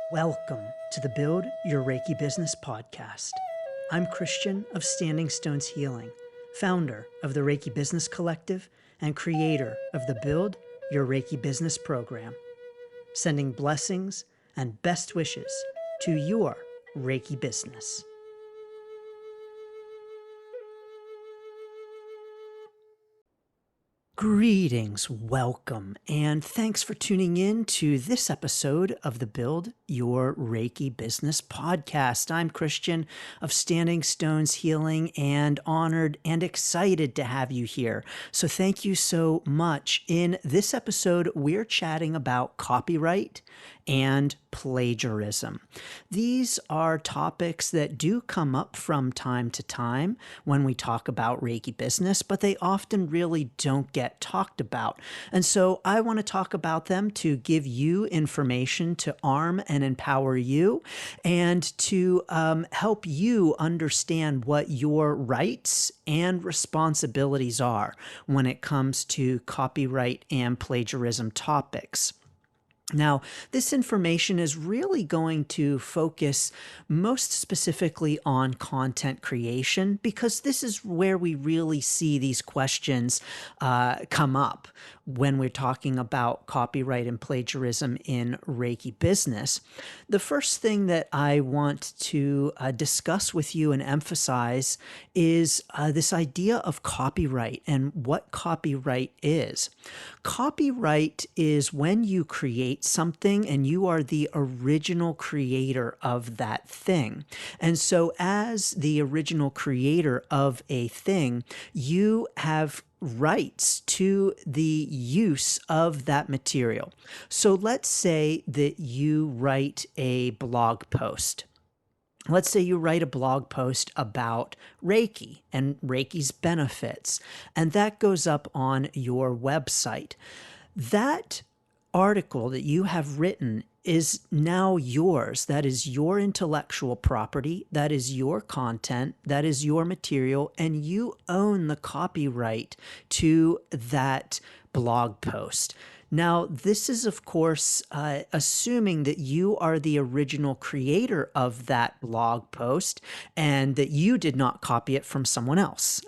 Welcome to the Build Your Reiki Business podcast. I'm Christian of Standing Stones Healing, founder of the Reiki Business Collective and creator of the Build Your Reiki Business program, sending blessings and best wishes to your Reiki business. Greetings, welcome, and thanks for tuning in to this episode of the Build Your Reiki Business podcast. I'm Christian of Standing Stones Healing and honored and excited to have you here. So thank you so much. In this episode, we're chatting about copyright and plagiarism. These are topics that do come up from time to time when we talk about Reiki business, but they often really don't get talked about. And so I want to talk about them to give you information to arm and empower you and to help you understand what your rights and responsibilities are when it comes to copyright and plagiarism topics. Now, this information is really going to focus most specifically on content creation because this is where we really see these questions come up when we're talking about copyright and plagiarism in Reiki business. The first thing that I want to discuss with you and emphasize is this idea of copyright and what copyright is. Copyright is when you create something and you are the original creator of that thing. And so as the original creator of a thing, you have rights to the use of that material. So let's say that you write a blog post. Let's say you write a blog post about Reiki and Reiki's benefits, and that goes up on your website. That article that you have written is now yours. That is your intellectual property. That is your content. That is your material. And you own the copyright to that blog post. Now, this is, of course, assuming that you are the original creator of that blog post and that you did not copy it from someone else.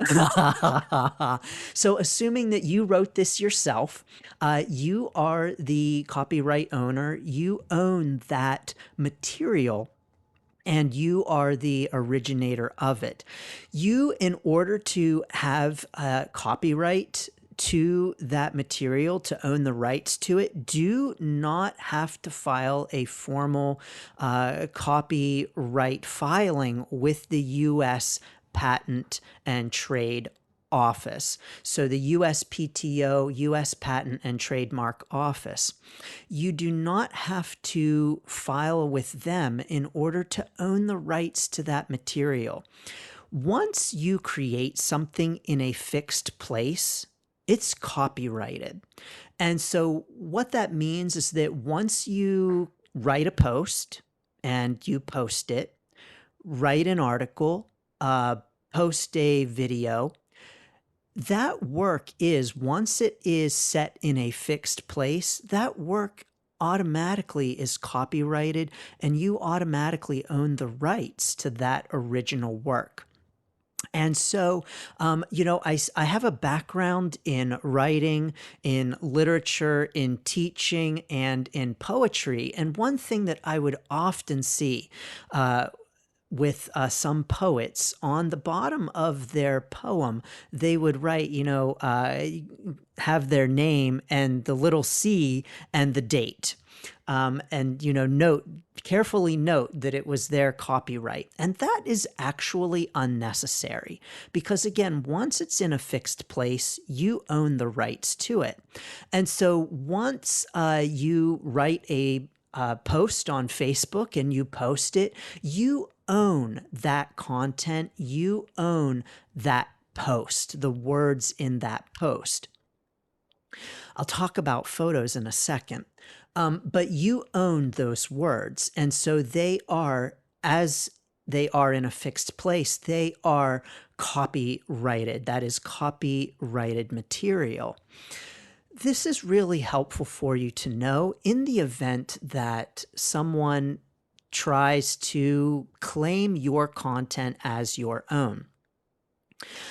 So assuming that you wrote this yourself, you are the copyright owner, you own that material, and you are the originator of it. You, in order to have copyright to that material, to own the rights to it, do not have to file a formal copyright filing with the U.S. Patent and Trade Office. So the USPTO, U.S. Patent and Trademark Office. You do not have to file with them in order to own the rights to that material. Once you create something in a fixed place, it's copyrighted. And so what that means is that once you write a post and you post it, write an article, post a video, that work is, once it is set in a fixed place, that work automatically is copyrighted and you automatically own the rights to that original work. And so, I have a background in writing, in literature, in teaching, and in poetry. And one thing that I would often see with some poets, on the bottom of their poem, they would write, have their name and the little C and the date. Carefully note that it was their copyright. And that is actually unnecessary because, again, once it's in a fixed place, you own the rights to it. And so once you write a post on Facebook and you post it, you own that content, you own that post, the words in that post. I'll talk about photos in a second. But you own those words. And so they are, as they are in a fixed place, they are copyrighted. That is copyrighted material. This is really helpful for you to know in the event that someone tries to claim your content as your own.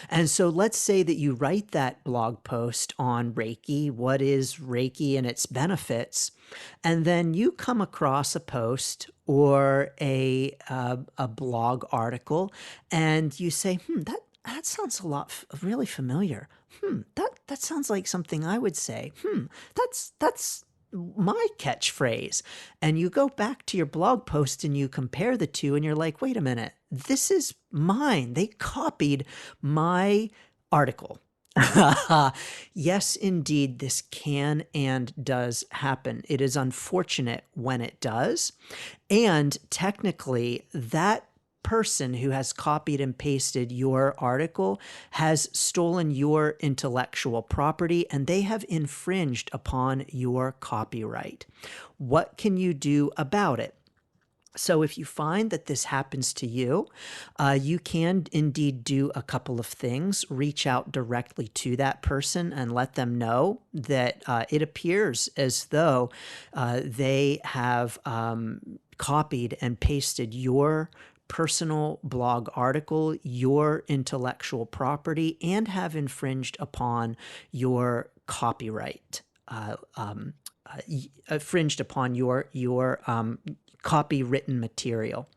And so let's say that you write that blog post on Reiki, what is Reiki and its benefits, and then you come across a post or a blog article, and you say, that sounds a lot really familiar. That sounds like something I would say. That's my catchphrase. And you go back to your blog post and you compare the two and you're like, wait a minute, this is mine. They copied my article. Yes, indeed, this can and does happen. It is unfortunate when it does. And technically, that person who has copied and pasted your article has stolen your intellectual property and they have infringed upon your copyright. What can you do about it? So if you find that this happens to you, you can indeed do a couple of things. Reach out directly to that person and let them know that it appears as though they have copied and pasted your personal blog article, your intellectual property, and have infringed upon your copyright, infringed upon your copywritten material.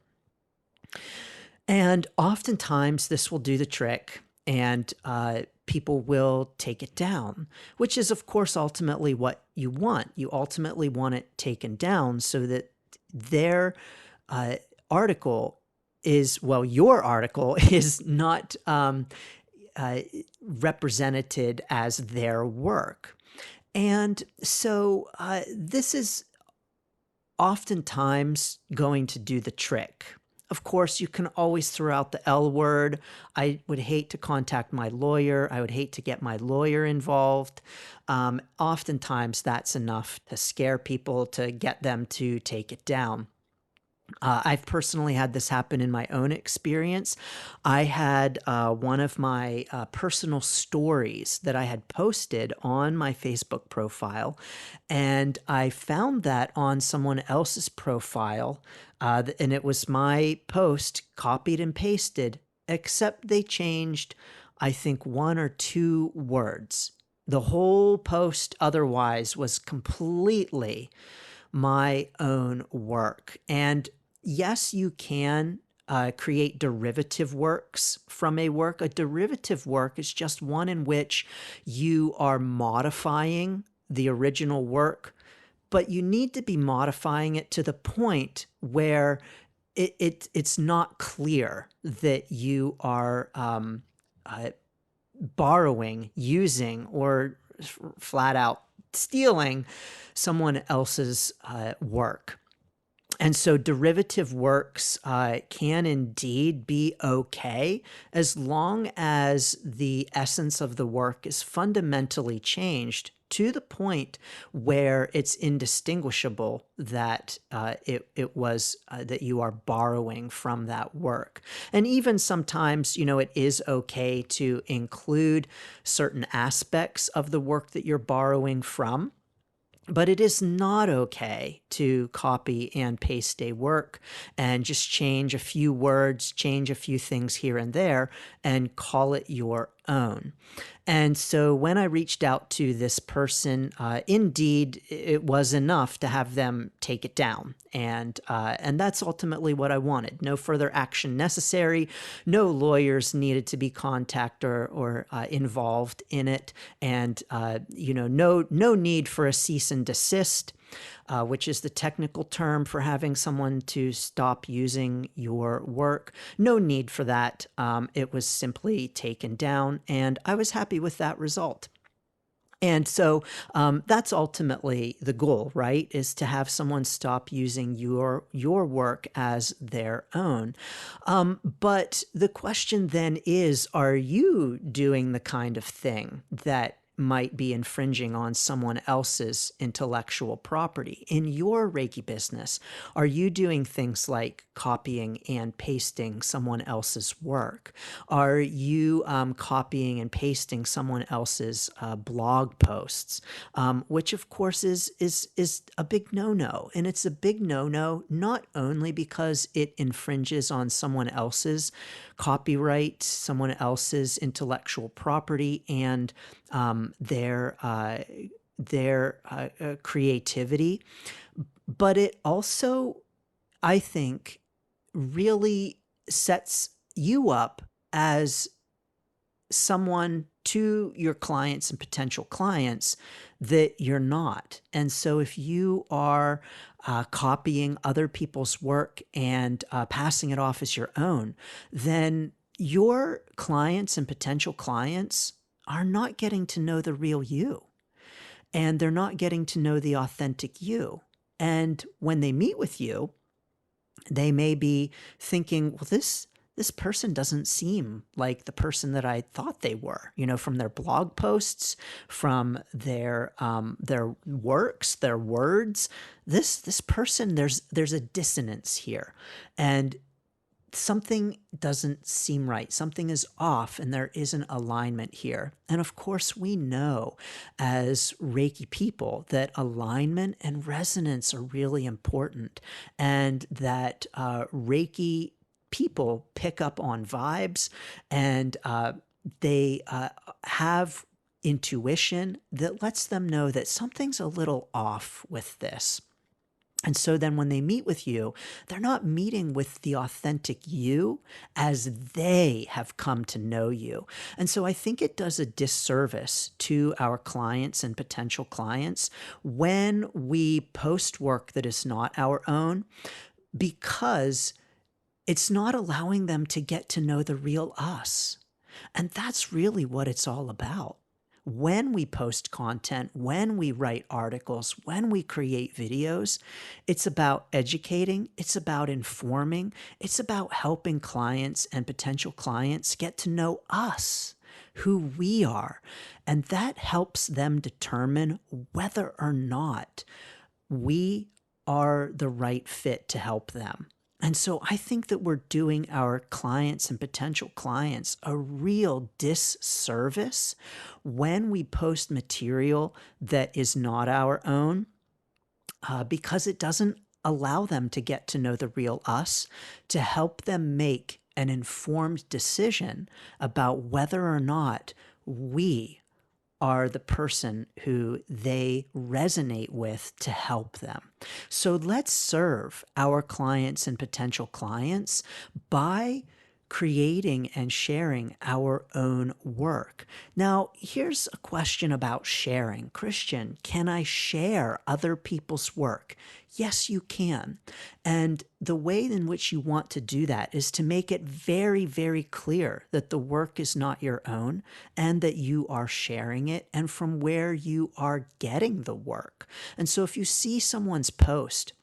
And oftentimes this will do the trick and people will take it down, which is of course ultimately what you want. You ultimately want it taken down so that their article is, well, your article is not represented as their work. And so this is oftentimes going to do the trick. Of course, you can always throw out the L word. I would hate to contact my lawyer. I would hate to get my lawyer involved. Oftentimes, that's enough to scare people to get them to take it down. I've personally had this happen in my own experience. I had one of my personal stories that I had posted on my Facebook profile, and I found that on someone else's profile, and it was my post copied and pasted, except they changed, I think, one or two words. The whole post otherwise was completely my own work. And yes, you can create derivative works from a work. A derivative work is just one in which you are modifying the original work, but you need to be modifying it to the point where it's not clear that you are borrowing, using, or flat out stealing someone else's work. And so derivative works can indeed be okay as long as the essence of the work is fundamentally changed to the point where it's indistinguishable that it was that you are borrowing from that work. And even sometimes, it is okay to include certain aspects of the work that you're borrowing from. But it is not okay to copy and paste a work and just change a few words, change a few things here and there, and call it your own. And so when I reached out to this person, indeed, it was enough to have them take it down. And that's ultimately what I wanted. No further action necessary. No lawyers needed to be contacted or involved in it. And, no need for a cease and desist. Which is the technical term for having someone to stop using your work. No need for that. It was simply taken down, and I was happy with that result. And so that's ultimately the goal, right? Is to have someone stop using your work as their own. But the question then is, are you doing the kind of thing that might be infringing on someone else's intellectual property. In your Reiki business, are you doing things like copying and pasting someone else's work? Are you copying and pasting someone else's blog posts? Which of course is a big no-no. And it's a big no-no not only because it infringes on someone else's copyright, someone else's intellectual property, and their creativity, but it also, I think, really sets you up as someone to your clients and potential clients that you're not. And so if you are copying other people's work and passing it off as your own, then your clients and potential clients are not getting to know the real you, and they're not getting to know the authentic you. And when they meet with you, they may be thinking, well, this person doesn't seem like the person that I thought they were, from their blog posts, from their works, their words. This person, there's a dissonance here, and something doesn't seem right. Something is off, and there isn't alignment here. And of course, we know as Reiki people that alignment and resonance are really important, and that Reiki people pick up on vibes, and they have intuition that lets them know that something's a little off with this. And so then when they meet with you, they're not meeting with the authentic you as they have come to know you. And so I think it does a disservice to our clients and potential clients when we post work that is not our own, because it's not allowing them to get to know the real us. And that's really what it's all about. When we post content, when we write articles, when we create videos, it's about educating, it's about informing, it's about helping clients and potential clients get to know us, who we are. And that helps them determine whether or not we are the right fit to help them. And so I think that we're doing our clients and potential clients a real disservice when we post material that is not our own, because it doesn't allow them to get to know the real us, to help them make an informed decision about whether or not we are the person who they resonate with to help them. So let's serve our clients and potential clients by creating and sharing our own work. Now, here's a question about sharing. Christian, can I share other people's work? Yes, you can. And the way in which you want to do that is to make it very, very clear that the work is not your own and that you are sharing it and from where you are getting the work. And so if you see someone's post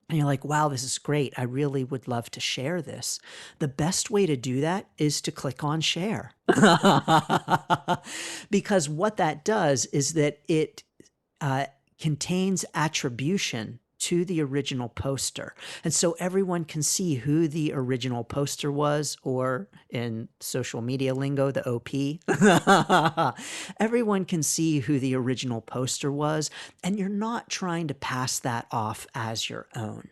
and you're like, wow, this is great, I really would love to share this, the best way to do that is to click on share. Because what that does is that it contains attribution to the original poster. And so everyone can see who the original poster was, or in social media lingo, the OP. Everyone can see who the original poster was, and you're not trying to pass that off as your own.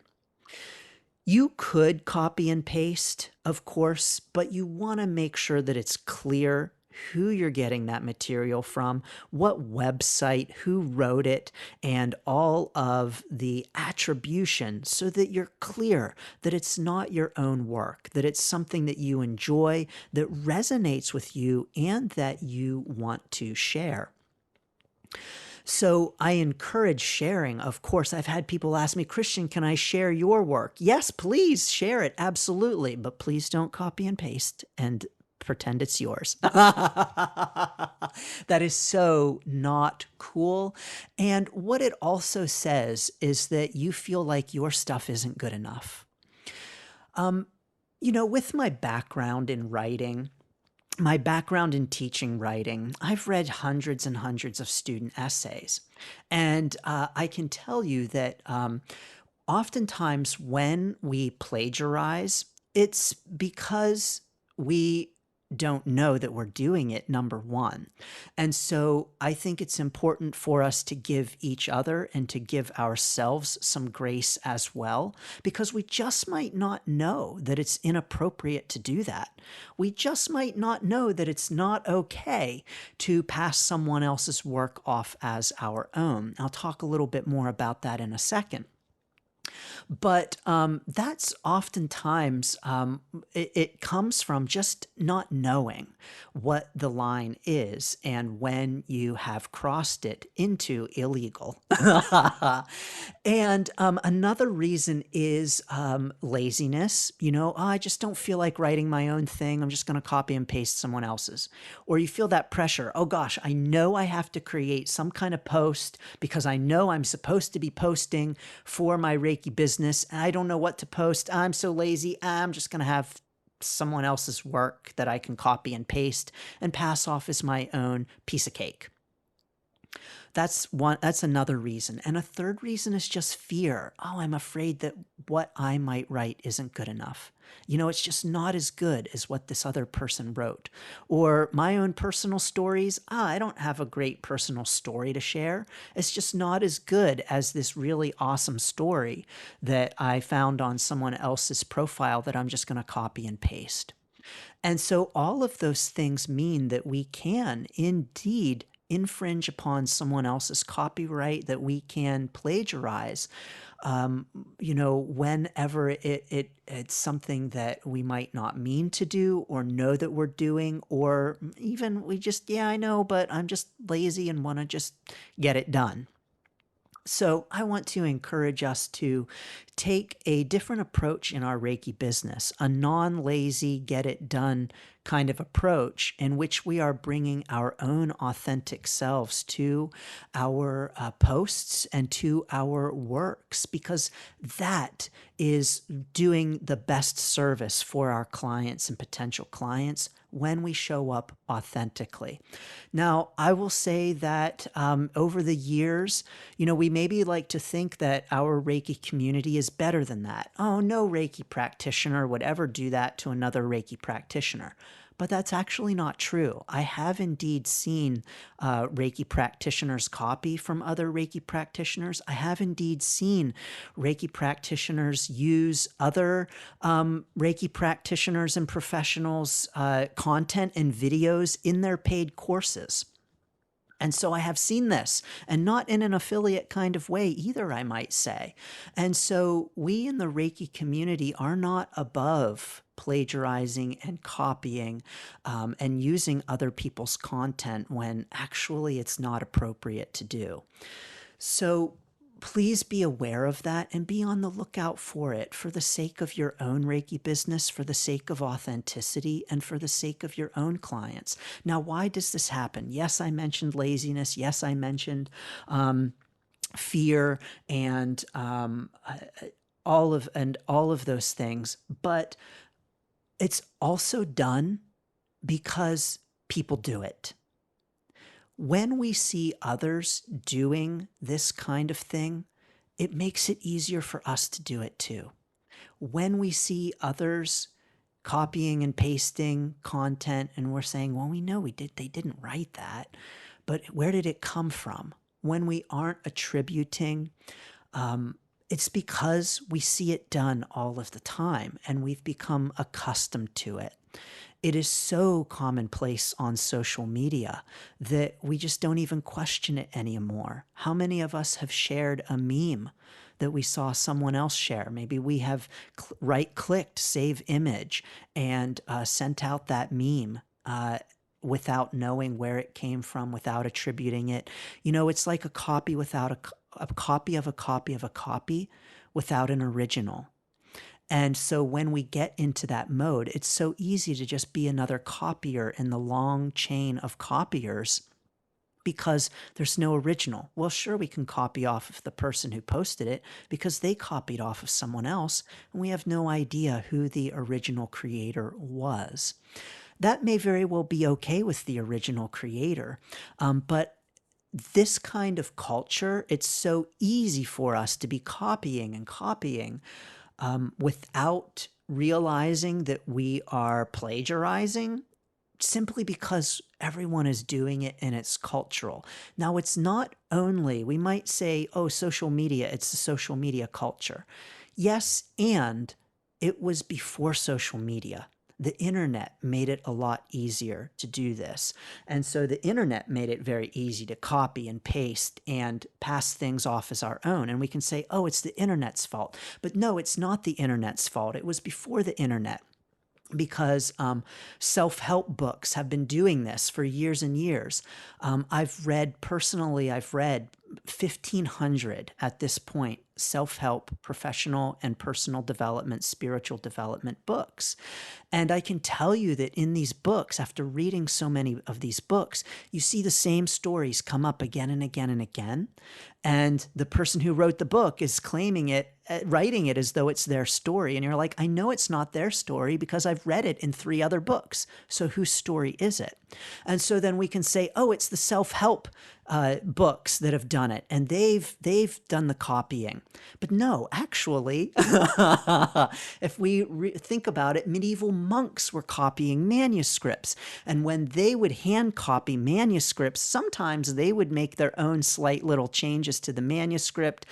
You could copy and paste, of course, but you want to make sure that it's clear who you're getting that material from, what website, who wrote it, and all of the attribution, so that you're clear that it's not your own work, that it's something that you enjoy, that resonates with you, and that you want to share. So I encourage sharing. Of course, I've had people ask me, Christian, can I share your work? Yes, please share it. Absolutely. But please don't copy and paste and pretend it's yours. That is so not cool. And what it also says is that you feel like your stuff isn't good enough. With my background in writing, my background in teaching writing, I've read hundreds and hundreds of student essays. And I can tell you that oftentimes when we plagiarize, it's because we don't know that we're doing it, number one. And so I think it's important for us to give each other and to give ourselves some grace as well, because we just might not know that it's inappropriate to do that. We just might not know that it's not okay to pass someone else's work off as our own. I'll talk a little bit more about that in a second. But that's oftentimes, it comes from just not knowing what the line is and when you have crossed it into illegal. And another reason is laziness. "Oh, I just don't feel like writing my own thing. I'm just going to copy and paste someone else's." Or you feel that pressure. "Oh gosh, I know I have to create some kind of post because I know I'm supposed to be posting for my Reiki business. And I don't know what to post. I'm so lazy. I'm just going to have someone else's work that I can copy and paste and pass off as my own piece of cake." That's another reason. And a third reason is just fear. "Oh, I'm afraid that what I might write isn't good enough. It's just not as good as what this other person wrote." Or my own personal stories, I don't have a great personal story to share. It's just not as good as this really awesome story that I found on someone else's profile that I'm just going to copy and paste. And so all of those things mean that we can indeed infringe upon someone else's copyright, that we can plagiarize, whenever it's something that we might not mean to do or know that we're doing, or even we just, yeah, I know, but I'm just lazy and want to just get it done. So, I want to encourage us to take a different approach in our Reiki business, a non lazy, get it done kind of approach in which we are bringing our own authentic selves to our posts and to our works, because that is doing the best service for our clients and potential clients when we show up authentically. Now, I will say that over the years, we maybe like to think that our Reiki community is better than that. "Oh, no Reiki practitioner would ever do that to another Reiki practitioner." But that's actually not true. I have indeed seen Reiki practitioners copy from other Reiki practitioners. I have indeed seen Reiki practitioners use other Reiki practitioners and professionals' content and videos in their paid courses. And so I have seen this, and not in an affiliate kind of way either, I might say. And so we in the Reiki community are not above plagiarizing and copying and using other people's content when actually it's not appropriate to do. So please be aware of that and be on the lookout for it, for the sake of your own Reiki business, for the sake of authenticity, and for the sake of your own clients. Now, why does this happen? Yes, I mentioned laziness. Yes, I mentioned fear and all of those things, but it's also done because people do it. When we see others doing this kind of thing, it makes it easier for us to do it too. When we see others copying and pasting content and we're saying, "Well, we know they didn't write that, but where did it come from?" When we aren't attributing, it's because we see it done all of the time and we've become accustomed to it. It is so commonplace on social media that we just don't even question it anymore. How many of us have shared a meme that we saw someone else share? Maybe we have right-clicked save image and sent out that meme without knowing where it came from, without attributing it. It's like a copy without a copy of a copy of a copy without an original. And so when we get into that mode, it's so easy to just be another copier in the long chain of copiers because there's no original. Well, sure, we can copy off of the person who posted it because they copied off of someone else, and we have no idea who the original creator was. that may very well be okay with the original creator. But this kind of culture, it's so easy for us to be copying and copying without realizing that we are plagiarizing simply because everyone is doing it and it's cultural. Now, it's not only, we might say, oh, social media, it's the social media culture. Yes, and it was before social media. The internet made it a lot easier to do this. And so the internet made it very easy to copy and paste and pass things off as our own. And we can say, oh, it's the internet's fault. But no, it's not the internet's fault. It was before the internet, because self-help books have been doing this for years and years. I've read 1,500 at this point self-help, professional and personal development, spiritual development books. And I can tell you that in these books, after reading so many of these books, you see the same stories come up again and again and again. And the person who wrote the book is claiming it, writing it as though it's their story. And you're like, I know it's not their story because I've read it in 3 other books. So whose story is it? And so then we can say, oh, it's the self-help books that have done it, and they've done the copying. But no, actually, if we think about it, medieval monks were copying manuscripts, and when they would hand copy manuscripts, sometimes they would make their own slight little changes to the manuscript,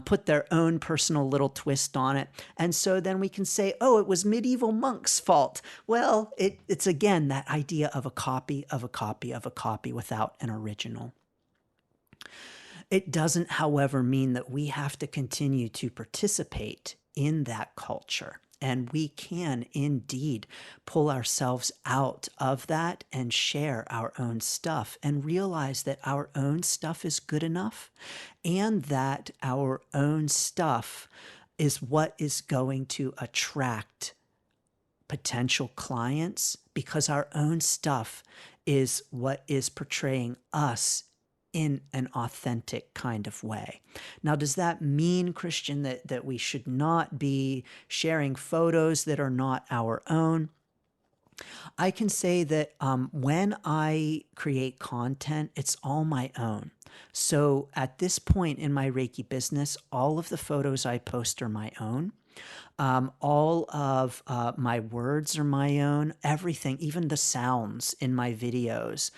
put their own personal little twist on it, and so then we can say, oh, it was medieval monks' fault. Well, it's again that idea of a copy of a copy of a copy without an original. It doesn't, however, mean that we have to continue to participate in that culture. And we can indeed pull ourselves out of that and share our own stuff and realize that our own stuff is good enough and that our own stuff is what is going to attract potential clients, because our own stuff is what is portraying us in an authentic kind of way. Now, does that mean, Christian, that we should not be sharing photos that are not our own? I can say that when I create content, it's all my own. So at this point in my Reiki business, all of the photos I post are my own. All of my words are my own. Everything, even the sounds in my videos,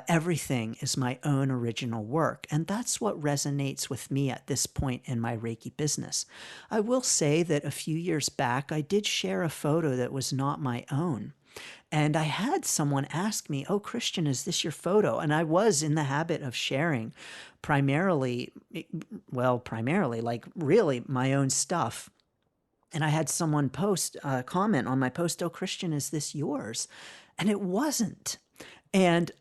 everything is my own original work. And that's what resonates with me at this point in my Reiki business. I will say that a few years back, I did share a photo that was not my own. And I had someone ask me, oh, Christian, is this your photo? And I was in the habit of sharing primarily, like really my own stuff. And I had someone comment on my post, oh, Christian, is this yours? And it wasn't. And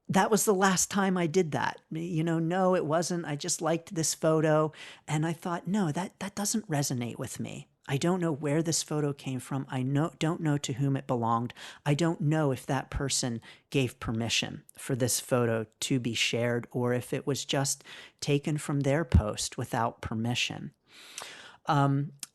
that was the last time I did that. No, it wasn't. I just liked this photo. And I thought, no, that doesn't resonate with me. I don't know where this photo came from. I don't know to whom it belonged. I don't know if that person gave permission for this photo to be shared or if it was just taken from their post without permission.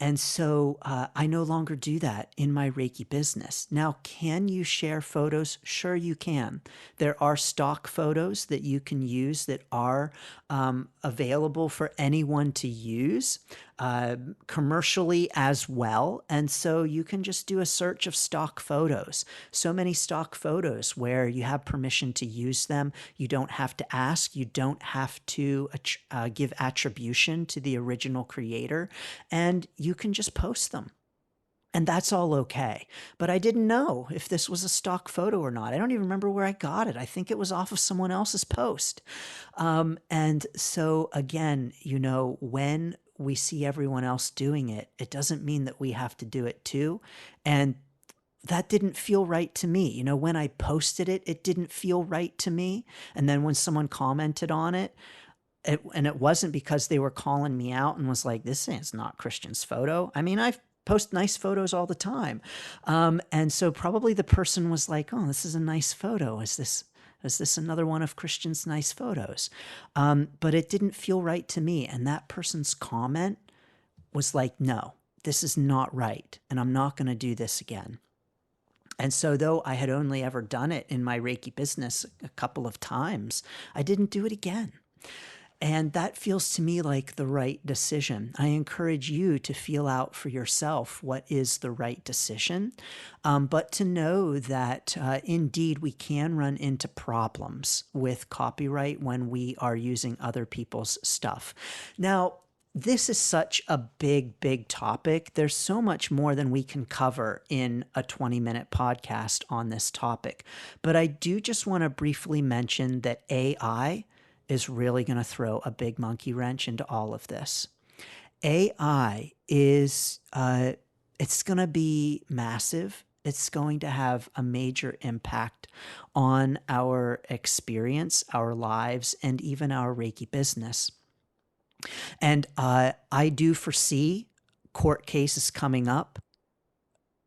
And so I no longer do that in my Reiki business. Now, can you share photos? Sure, you can. There are stock photos that you can use that are available for anyone to use commercially as well. And so you can just do a search of stock photos. So many stock photos where you have permission to use them. You don't have to ask. You don't have to give attribution to the original creator. And you can just post them. And that's all okay. But I didn't know if this was a stock photo or not. I don't even remember where I got it. I think it was off of someone else's post. And so again, when we see everyone else doing it, it doesn't mean that we have to do it too. And that didn't feel right to me. When I posted it, it didn't feel right to me. And then when someone commented on it, and it wasn't because they were calling me out and was like, this is not Christian's photo. I mean, I post nice photos all the time. And so probably the person was like, oh, this is a nice photo. Is this another one of Christian's nice photos? But it didn't feel right to me. And that person's comment was like, no, this is not right. And I'm not going to do this again. And so though I had only ever done it in my Reiki business a couple of times, I didn't do it again. And that feels to me like the right decision. I encourage you to feel out for yourself what is the right decision, but to know that indeed we can run into problems with copyright when we are using other people's stuff. Now, this is such a big, big topic. There's so much more than we can cover in a 20-minute podcast on this topic. But I do just want to briefly mention that AI is really going to throw a big monkey wrench into all of this. AI is, it's going to be massive. It's going to have a major impact on our experience, our lives, and even our Reiki business. And I do foresee court cases coming up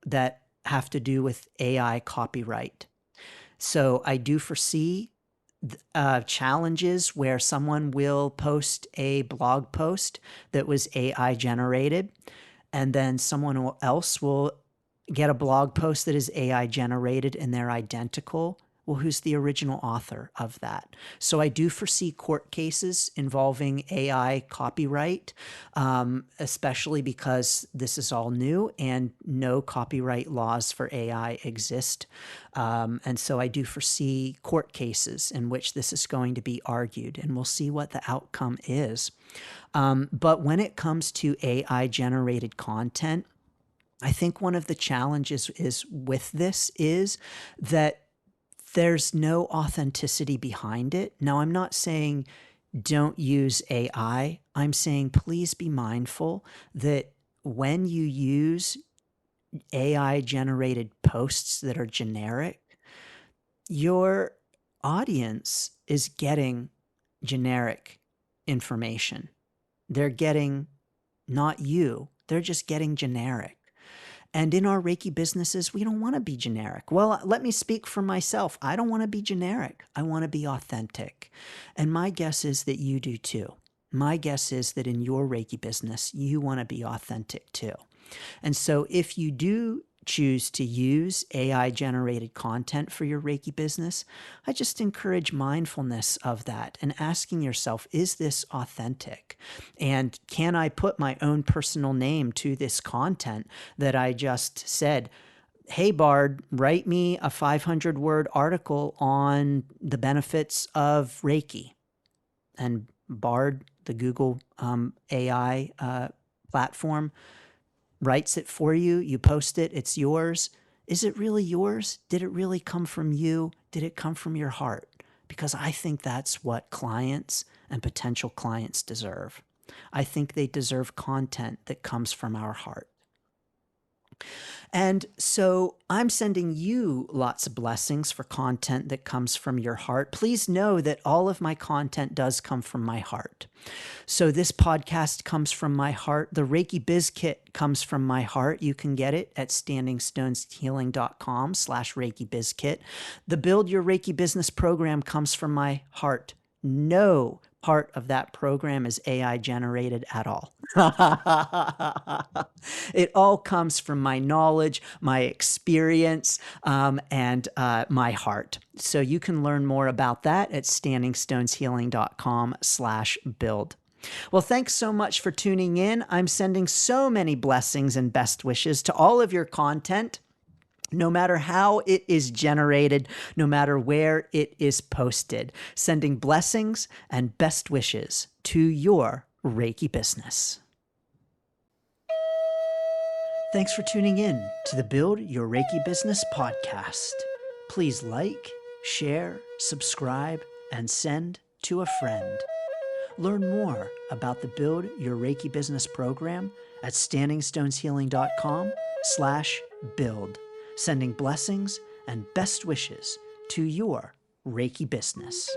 that have to do with AI copyright. So I do foresee challenges where someone will post a blog post that was AI generated, and then someone else will get a blog post that is AI generated and they're identical. Well, who's the original author of that? So I do foresee court cases involving AI copyright, especially because this is all new and no copyright laws for AI exist. And so I do foresee court cases in which this is going to be argued, and we'll see what the outcome is. But when it comes to AI generated content, I think one of the challenges with this is that there's no authenticity behind it. Now, I'm not saying don't use AI. I'm saying please be mindful that when you use AI generated posts that are generic, your audience is getting generic information. They're getting not you, they're just getting generic. And in our Reiki businesses, we don't want to be generic. Well, let me speak for myself. I don't want to be generic. I want to be authentic. And my guess is that you do too. My guess is that in your Reiki business, you want to be authentic too. And so if you do choose to use AI generated content for your Reiki business, I just encourage mindfulness of that and asking yourself, is this authentic? And can I put my own personal name to this content that I just said? Hey, Bard, write me a 500-word article on the benefits of Reiki. And Bard, the Google AI platform, writes it for you. You post it. It's yours. Is it really yours? Did it really come from you? Did it come from your heart? Because I think that's what clients and potential clients deserve. I think they deserve content that comes from our heart. And so I'm sending you lots of blessings for content that comes from your heart. Please know that all of my content does come from my heart. So this podcast comes from my heart. The Reiki Biz Kit comes from my heart. You can get it at standingstoneshealing.com/Reiki Biz Kit. The Build Your Reiki Business program comes from my heart. No part of that program is AI generated at all. It all comes from my knowledge, my experience, and my heart. So you can learn more about that at standingstoneshealing.com/build. Well, thanks so much for tuning in. I'm sending so many blessings and best wishes to all of your content, no matter how it is generated, no matter where it is posted. Sending blessings and best wishes to your Reiki business. Thanks for tuning in to the Build Your Reiki Business podcast. Please like, share, subscribe, and send to a friend. Learn more about the Build Your Reiki Business program at standingstoneshealing.com/build. Sending blessings and best wishes to your Reiki business.